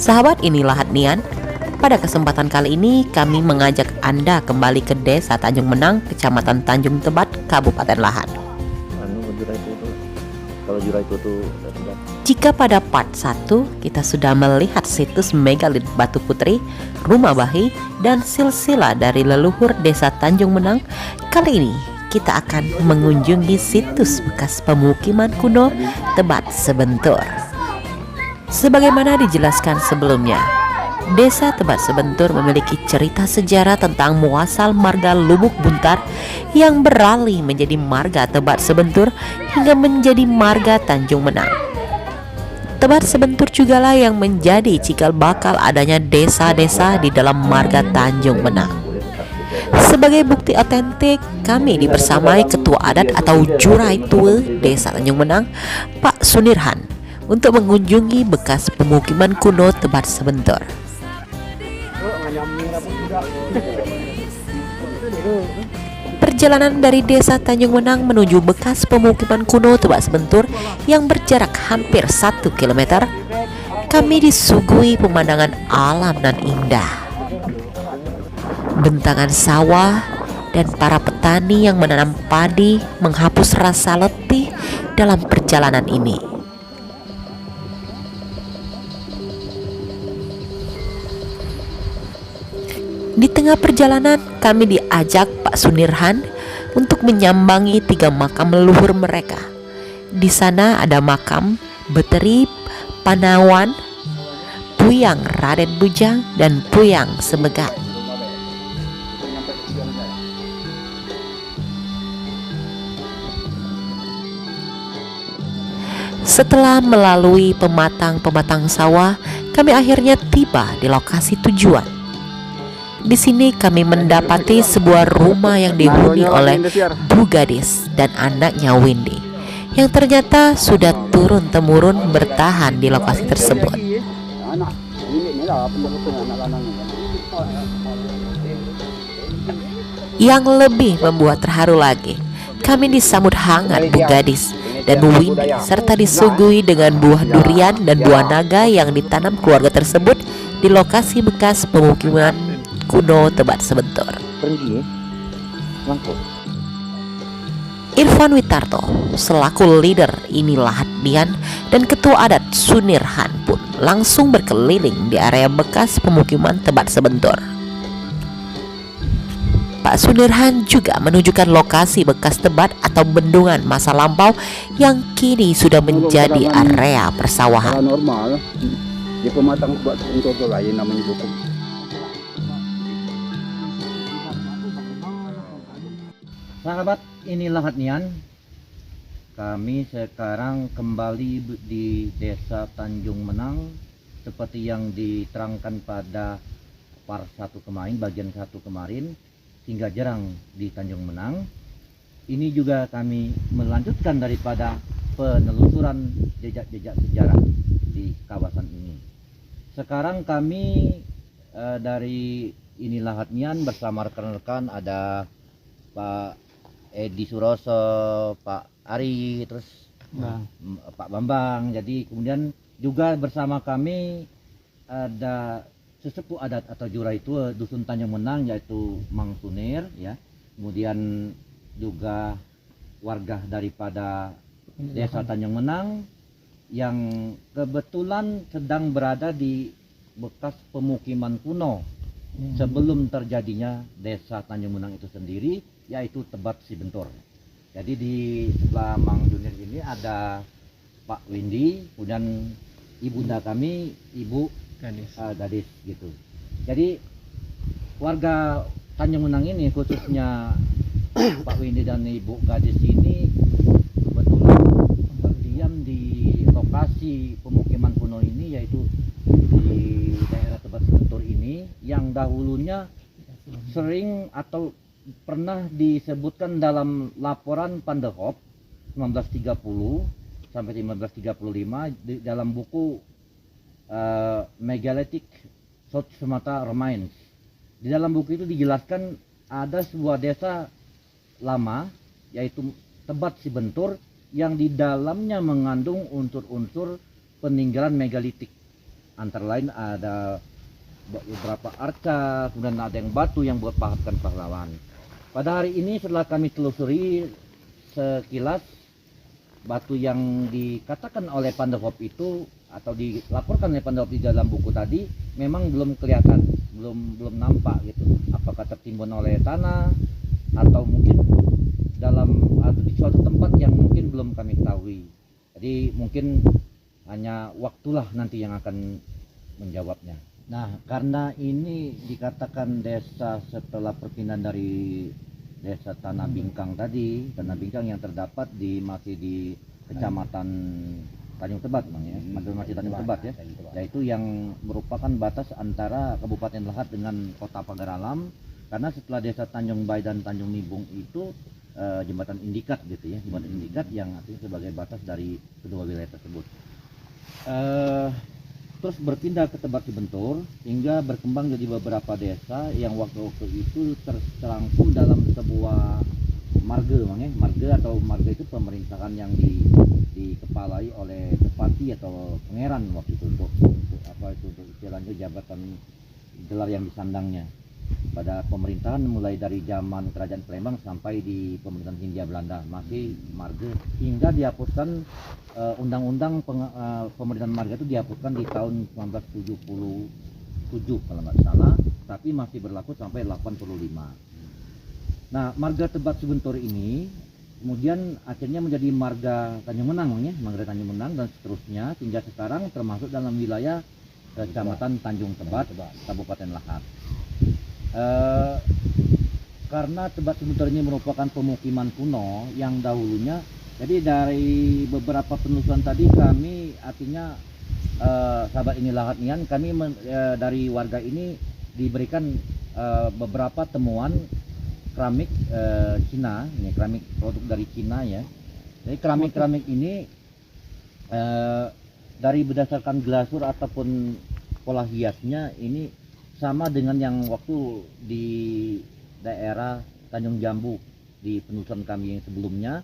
Sahabat, inilah Nian. Pada kesempatan kali ini kami mengajak Anda kembali ke Desa Tanjung Menang, Kecamatan Tanjung Tebat, Kabupaten Lahat. Jika pada part 1 kita sudah melihat situs megalit Batu Putri, Rumah Bahi, dan silsilah dari leluhur Desa Tanjung Menang, kali ini kita akan mengunjungi situs bekas pemukiman kuno Tebat Sebentur. Sebagaimana dijelaskan sebelumnya, Desa Tebat Sebentur memiliki cerita sejarah tentang muasal marga Lubuk Buntar yang beralih menjadi marga Tebat Sebentur hingga menjadi marga Tanjung Menang. Tebat Sebentur jugalah yang menjadi cikal bakal adanya desa-desa di dalam marga Tanjung Menang. Sebagai bukti otentik, kami dibersamai Ketua Adat atau Jurai Tua Desa Tanjung Menang, Pak Sunirhan, untuk mengunjungi bekas pemukiman kuno Tebat Sebentur. Perjalanan dari Desa Tanjung Menang menuju bekas pemukiman kuno Tebat Sebentur yang berjarak hampir 1 km, kami disuguhi pemandangan alam nan indah. Bentangan sawah dan para petani yang menanam padi menghapus rasa letih dalam perjalanan ini. Di tengah perjalanan, kami diajak Pak Sunirhan untuk menyambangi 3 makam leluhur mereka. Di sana ada makam Beteri Panawan, Puyang Raden Bujang, dan Puyang Semegat. Setelah melalui pematang-pematang sawah, kami akhirnya tiba di lokasi tujuan. Di sini kami mendapati sebuah rumah yang dihuni oleh Bu Gadis dan anaknya Windy, yang ternyata sudah turun-temurun bertahan di lokasi tersebut. Yang lebih membuat terharu lagi, kami disambut hangat Bu Gadis dan Windy, serta disuguhi dengan buah durian dan buah naga yang ditanam keluarga tersebut di lokasi bekas pemukiman kuno Tebat Sebentur. Irfan Witarto selaku leader inilah Dian dan Ketua Adat Sunirhan pun langsung berkeliling di area bekas pemukiman Tebat Sebentur. Pak Sunirhan juga menunjukkan lokasi bekas tebat atau bendungan masa lampau yang kini sudah menjadi area persawahan. Normal di pematang buat untuk lain namanya buku. Sahabat, inilah Nian. Kami sekarang kembali di Desa Tanjung Menang seperti yang diterangkan pada part 1 kemarin, bagian 1 kemarin, hingga Jerang di Tanjung Menang. Ini juga kami melanjutkan daripada penelusuran jejak-jejak sejarah di kawasan ini. Sekarang kami dari inilah Nian bersama rekan-rekan ada Pak Edi Suroso, Pak Ari, terus Pak Bambang. Jadi kemudian juga bersama kami ada sesepuh adat atau Jurai Tua Dusun Tanjung Menang, yaitu Mang Sunir, ya. Kemudian juga warga daripada Desa Tanjung Menang yang kebetulan sedang berada di bekas pemukiman kuno sebelum terjadinya Desa Tanjung Menang itu sendiri, yaitu Tebat Sebentur. Jadi di sebelah Mang Junir ini ada Pak Windy, kemudian ibunda kami Ibu Gadis gitu. Jadi warga Tanjung Menang ini, khususnya Pak Windy dan Ibu Gadis ini, kebetulan berdiam di lokasi pemukiman kuno ini, yaitu di daerah Tebat Sebentur ini, yang dahulunya sering atau pernah disebutkan dalam laporan Pandehop 1930 sampai 1935 dalam buku Megalithic South Sumatra Remains. Di dalam buku itu dijelaskan ada sebuah desa lama, yaitu Tebat Sebentur, yang di dalamnya mengandung unsur-unsur peninggalan megalitik. antara lain ada beberapa arca, kemudian ada yang batu yang buat pahatkan pahlawan. Pada hari ini setelah kami telusuri sekilas, batu yang dikatakan oleh Pandehop itu atau dilaporkan oleh Pandehop di dalam buku tadi memang belum kelihatan, belum nampak gitu. Apakah tertimbun oleh tanah atau mungkin di suatu tempat yang mungkin belum kami ketahui. Jadi mungkin hanya waktulah nanti yang akan menjawabnya. Nah, karena ini dikatakan desa setelah perpindahan dari desa Tanah Bingkang tadi, Tanah Bingkang yang terdapat masih di kecamatan Tanjung Tebat, Bang ya, masih Tanjung Tebat ya, yaitu yang merupakan batas antara Kabupaten Lahat dengan Kota Pagar Alam. Karena setelah desa Tanjung Bay dan Tanjung Nibung itu jembatan indikat gitu ya, jembatan indikat yang artinya sebagai batas dari kedua wilayah tersebut. Terus berpindah ke Tebak Cibentur hingga berkembang jadi beberapa desa yang waktu itu terangkum dalam sebuah marga, marga atau marga itu pemerintahan yang dikepalai oleh bupati atau pangeran waktu itu untuk istilahnya jabatan gelar yang disandangnya pada pemerintahan mulai dari zaman Kerajaan Palembang sampai di pemerintahan Hindia Belanda masih marga hingga dihapuskan undang-undang pemerintahan marga itu dihapuskan di tahun 1977 kalau nggak salah, tapi masih berlaku sampai 85. Nah, marga Tebak Cibentur ini kemudian akhirnya menjadi marga Tanjung Menang ya, marga Tanjung Menang dan seterusnya hingga sekarang termasuk dalam wilayah Kecamatan Tanjung Tebat, Kabupaten Lahat. Karena Tebak Cibentur ini merupakan pemukiman kuno yang dahulunya, jadi dari beberapa penelusuran tadi kami artinya sahabat ini Lahat Nian, kami dari warga ini diberikan beberapa temuan keramik Cina, ini keramik produk dari Cina ya. Jadi keramik ini dari berdasarkan glasur ataupun pola hiasnya ini sama dengan yang waktu di daerah Tanjung Jambu di penelusuran kami yang sebelumnya.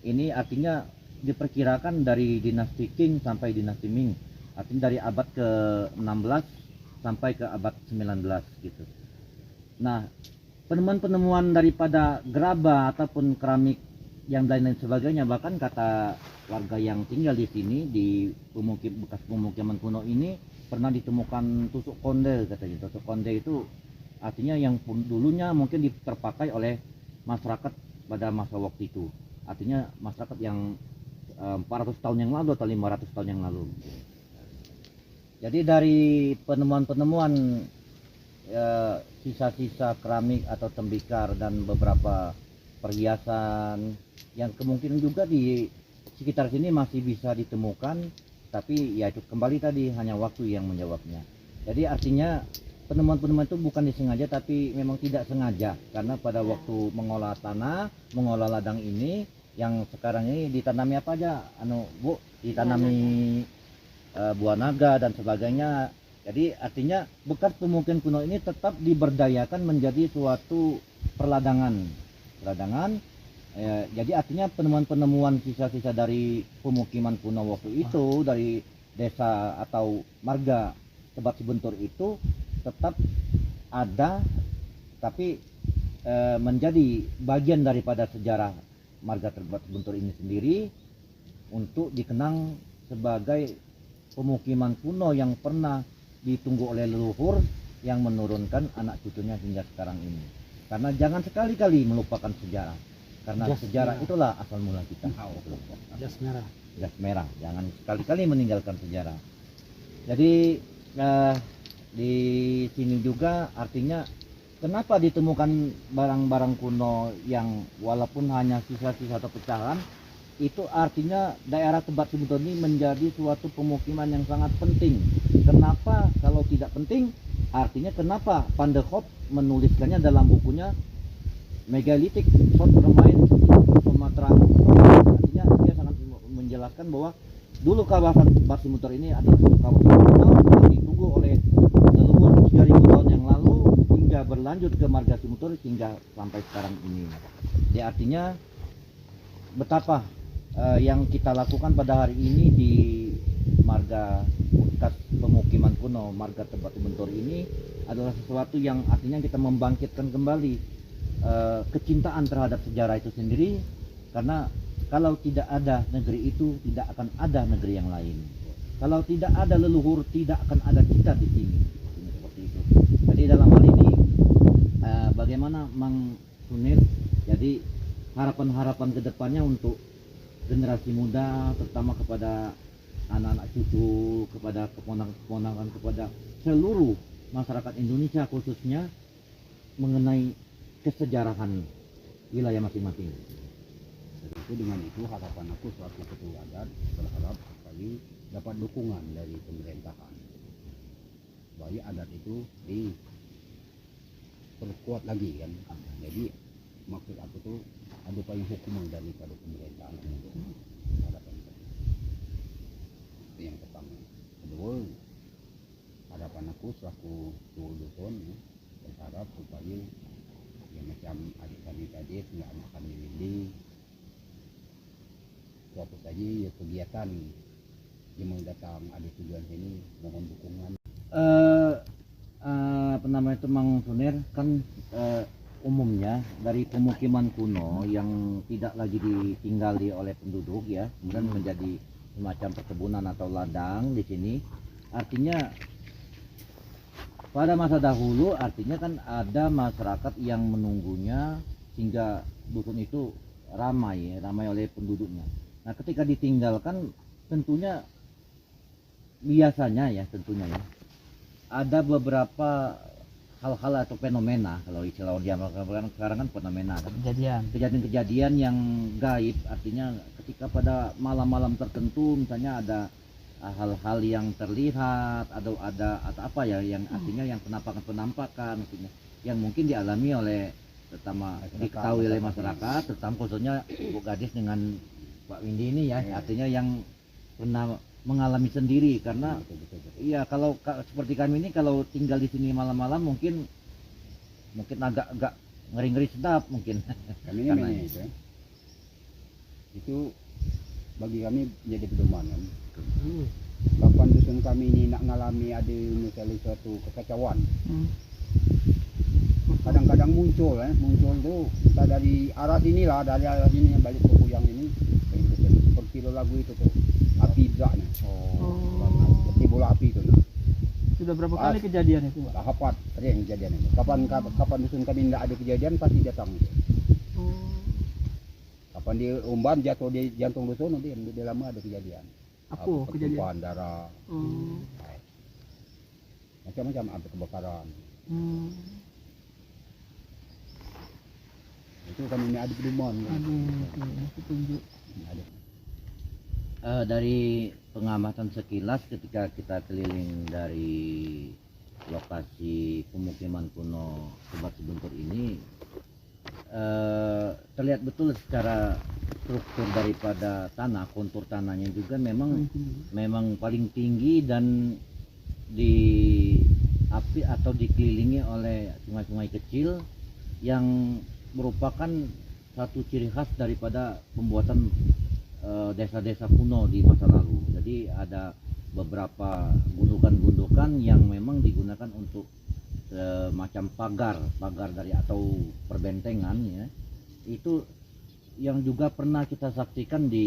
Ini artinya diperkirakan dari dinasti Qing sampai dinasti Ming, artinya dari abad ke-16 sampai ke abad 19 gitu. Nah, penemuan-penemuan daripada gerabah ataupun keramik yang lain-lain sebagainya, bahkan kata warga yang tinggal di sini di bekas pemukiman kuno ini pernah ditemukan tusuk konde katanya. Tusuk konde itu artinya yang dulunya mungkin terpakai oleh masyarakat pada masa waktu itu. Artinya masyarakat yang 400 tahun yang lalu atau 500 tahun yang lalu. Jadi dari penemuan-penemuan sisa-sisa keramik atau tembikar dan beberapa perhiasan yang kemungkinan juga di sekitar sini masih bisa ditemukan, tapi ya itu kembali tadi hanya waktu yang menjawabnya. Jadi artinya penemuan-penemuan itu bukan disengaja tapi memang tidak sengaja, karena pada waktu mengolah tanah, mengolah ladang ini yang sekarang ini ditanami apa aja, Bu, ditanami buah naga dan sebagainya. Jadi artinya bekas pemukiman kuno ini tetap diberdayakan menjadi suatu perladangan. Jadi artinya penemuan-penemuan sisa-sisa dari pemukiman kuno waktu itu dari desa atau marga Tebak Cibentur itu tetap ada, tapi menjadi bagian daripada sejarah marga Tebak Cibentur ini sendiri untuk dikenang sebagai pemukiman kuno yang pernah ditunggu oleh leluhur yang menurunkan anak cucunya hingga sekarang ini. Karena jangan sekali-kali melupakan sejarah. Karena sejarah itulah asal mula kita. Jas merah. Jas merah, jangan sekali-kali meninggalkan sejarah. Jadi di sini juga artinya kenapa ditemukan barang-barang kuno yang walaupun hanya sisa-sisa atau pecahan, itu artinya daerah Tebak Cibentur ini menjadi suatu pemukiman yang sangat penting. Kenapa kalau tidak penting? Artinya kenapa Pandehop menuliskannya dalam bukunya Megalitik Short Remains Sumatera. Artinya dia sangat menjelaskan bahwa dulu kawasan Tebak Cibentur ini adalah kawasan terkenal yang ditunggu oleh leluhur 3000 tahun yang lalu hingga berlanjut ke marga Cibentur hingga sampai sekarang ini. Jadi artinya betapa yang kita lakukan pada hari ini di marga bekas pemukiman zaman kuno. Marga Batu Bentor ini adalah sesuatu yang artinya kita membangkitkan kembali kecintaan terhadap sejarah itu sendiri, karena kalau tidak ada negeri itu tidak akan ada negeri yang lain. Kalau tidak ada leluhur tidak akan ada kita di sini. Seperti itu. Jadi dalam hal ini bagaimana Mang Sunir, jadi harapan-harapan kedepannya untuk generasi muda, terutama kepada anak-anak cucu, kepada keponakan-keponakan, kepada seluruh masyarakat Indonesia khususnya mengenai kesejarahan wilayah masing-masing. Jadi itu dengan itu harapan aku selaku ketua adat berharap sekali dapat dukungan dari pemerintahan. Supaya adat itu diperkuat lagi kan. Jadi maksud aku tuh ada payung hukum daripada pemerintahan. Harapan saya. Itu yang pertama. Kedua, harapan aku selaku ketua dusun ya, berharap supaya yang macam adik kami tadi, nggak anak kami ini, suatu saja ya kegiatan yang mau datang ada tujuan sini, mohon dukungan. Apa namanya itu Mang Sunir, kan umumnya dari pemukiman kuno yang tidak lagi ditinggali oleh penduduk ya, kemudian menjadi semacam perkebunan atau ladang di sini. Artinya pada masa dahulu artinya kan ada masyarakat yang menunggunya sehingga dusun itu ramai oleh penduduknya. Nah, ketika ditinggalkan tentunya biasanya ya ada beberapa hal-hal atau fenomena, kalau istilah orang sekarang kan fenomena kan, kejadian-kejadian yang gaib, artinya ketika pada malam-malam tertentu misalnya ada hal-hal yang terlihat atau ada atau apa ya yang artinya yang penampakan yang mungkin dialami oleh terutama diketahui oleh masyarakat, terutama khususnya Bu Gadis dengan Pak Windy ini ya, artinya yang pernah mengalami sendiri. Karena iya kalau seperti kami ini kalau tinggal di sini malam-malam mungkin agak ngeri-ngeri sedap mungkin. Kami ini itu, ya. Itu bagi kami jadi pedoman kan. Kapan dusun kami ini nak ngalami ada misalnya suatu kekacauan, kadang-kadang muncul tuh entah dari arah sini lah, dari arah sini balik ke Puyang ini, seperti lagu itu tuh api besarnya, seperti bola api itu. Nah. Sudah berapa kali kejadian itu, Pak? Hapat ada yang kejadian itu. Kapan dusun kami tidak ada kejadian pasti datang. Kapan di umban jatuh di jantung dusun nanti di lama ada kejadian. Apa kejadian? Pertumpahan darah, macam-macam, ada kebakaran. Itu kami ini ada pedoman. Petunjuk. Dari pengamatan sekilas ketika kita keliling dari lokasi pemukiman kuno Batu Bentor ini, terlihat betul secara struktur daripada tanah, kontur tanahnya juga memang paling tinggi dan diapi atau dikelilingi oleh sungai-sungai kecil yang merupakan satu ciri khas daripada pembuatan desa-desa kuno di masa lalu. Jadi ada beberapa gundukan-gundukan yang memang digunakan untuk macam pagar dari atau perbentengan ya. Itu yang juga pernah kita saksikan di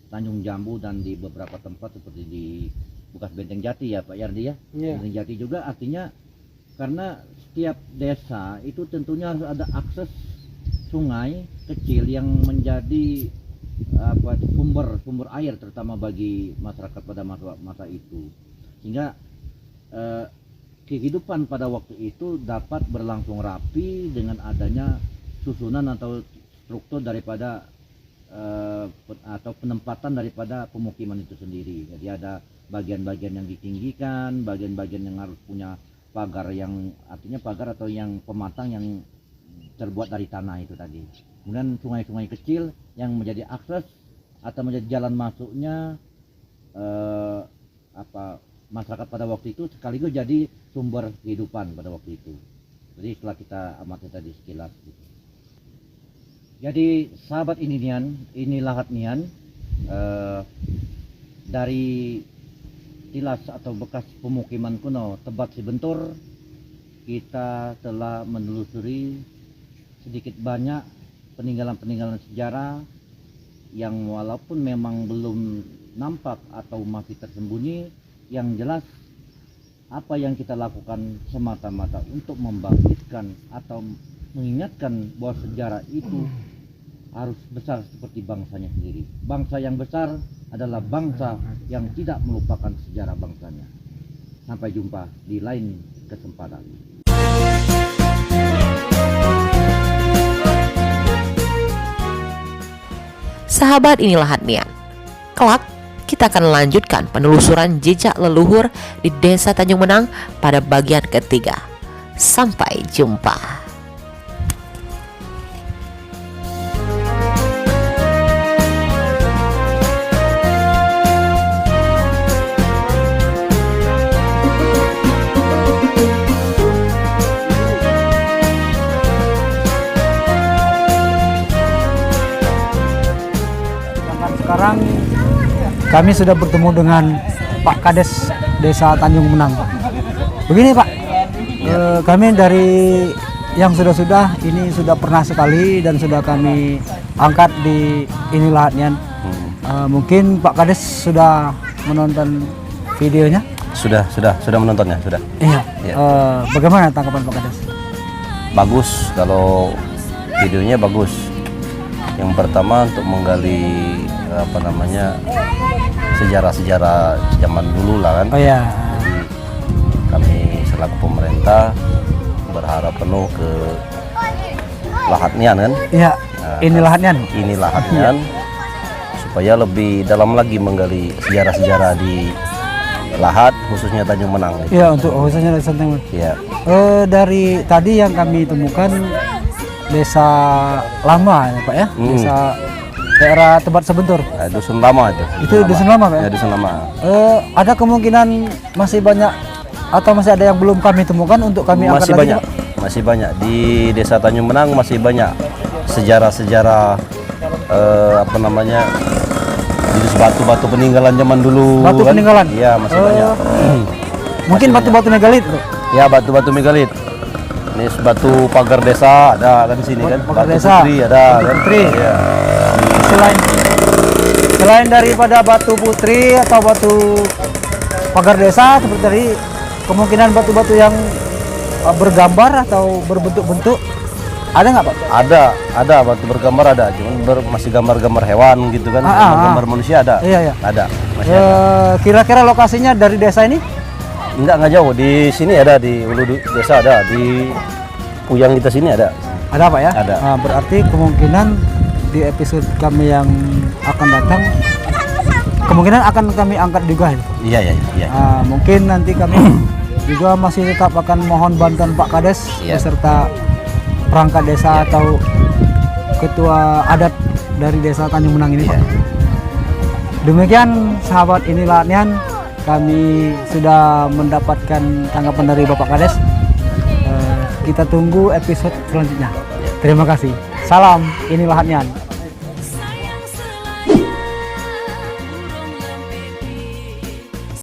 Tanjung Jambu dan di beberapa tempat seperti di bekas Benteng Jati ya Pak Yardi ya. Benteng Jati juga, artinya karena setiap desa itu tentunya harus ada akses sungai kecil yang menjadi sumber air terutama bagi masyarakat pada masa itu, sehingga kehidupan pada waktu itu dapat berlangsung rapi dengan adanya susunan atau struktur daripada atau penempatan daripada pemukiman itu sendiri. Jadi ada bagian-bagian yang ditinggikan, bagian-bagian yang harus punya pagar, yang artinya pagar atau yang pematang yang terbuat dari tanah itu tadi. Kemudian sungai-sungai kecil yang menjadi akses atau menjadi jalan masuknya masyarakat pada waktu itu, sekaligus jadi sumber kehidupan pada waktu itu. Jadi setelah kita amati tadi sekilas gitu. Jadi sahabat ini Lahat Nian, dari tilas atau bekas pemukiman kuno Tebat Sibentur, kita telah menelusuri sedikit banyak peninggalan-peninggalan sejarah yang walaupun memang belum nampak atau masih tersembunyi, yang jelas apa yang kita lakukan semata-mata untuk membangkitkan atau mengingatkan bahwa sejarah itu harus besar seperti bangsanya sendiri. Bangsa yang besar adalah bangsa yang tidak melupakan sejarah bangsanya. Sampai jumpa di lain kesempatan. Sahabat Inilah Hatnian, kelak kita akan lanjutkan penelusuran jejak leluhur di Desa Tanjung Menang pada bagian ketiga. Sampai jumpa. Sekarang kami sudah bertemu dengan Pak Kades Desa Tanjung Menang. Begini Pak, kami dari yang sudah-sudah ini sudah pernah sekali dan sudah kami angkat di Inilah Hatnian. Mungkin Pak Kades sudah menonton videonya? Sudah menontonnya, sudah. Iya. Iya. Bagaimana tanggapan Pak Kades? Bagus, kalau videonya bagus. Yang pertama untuk menggali sejarah-sejarah zaman dulu lah kan. Oh ya. Jadi kami selaku pemerintah berharap penuh ke Lahatnian kan. Iya. Inilah Hatnian. Inilah Hatnian supaya lebih dalam lagi menggali sejarah-sejarah di Lahat, khususnya Tanjung Menang. Iya, untuk khususnya Desa Tanjung Menang. Iya. Dari tadi yang kami temukan desa lama ya Pak ya, desa daerah Tebat Sebentur. Dusun lama itu. Itu dusun lama Pak ya? Ya, dusun lama. Ada kemungkinan masih banyak atau masih ada yang belum kami temukan untuk kami angkat Masih lagi, banyak, Pak? masih banyak di Desa Tanjung Menang, masih banyak sejarah-sejarah jenis batu-batu peninggalan zaman dulu. Batu peninggalan? Iya, masih banyak. Mungkin Masih batu-batu megalit Pak? Ya, batu-batu megalit. Ini batu pagar desa ada kan di sini kan. Pagar Batu desa. putri ada Batu kan. putri. Iya. Selain daripada batu putri atau batu pagar desa seperti tadi, kemungkinan batu-batu yang bergambar atau berbentuk-bentuk ada nggak Pak? Ada batu bergambar ada, cuman masih gambar-gambar hewan gitu kan. Gambar manusia ada. Iya. Ada. Masih ada. Kira-kira lokasinya dari desa ini? Enggak jauh, di sini ada, di Ulu Desa ada, di Puyang kita sini ada. Ada Pak ya? Ada. Nah, berarti kemungkinan di episode kami yang akan datang kemungkinan akan kami angkat juga ya. Iya. Mungkin nanti kami juga masih tetap akan mohon bantuan Pak Kades Iya. beserta perangkat desa atau ketua adat dari Desa Tanjung Menang ini Pak. Demikian sahabat Inilah Hatnian, kami sudah mendapatkan tanggapan dari Bapak Kades. Kita tunggu episode selanjutnya. Terima kasih. Salam Inilah Hatnian.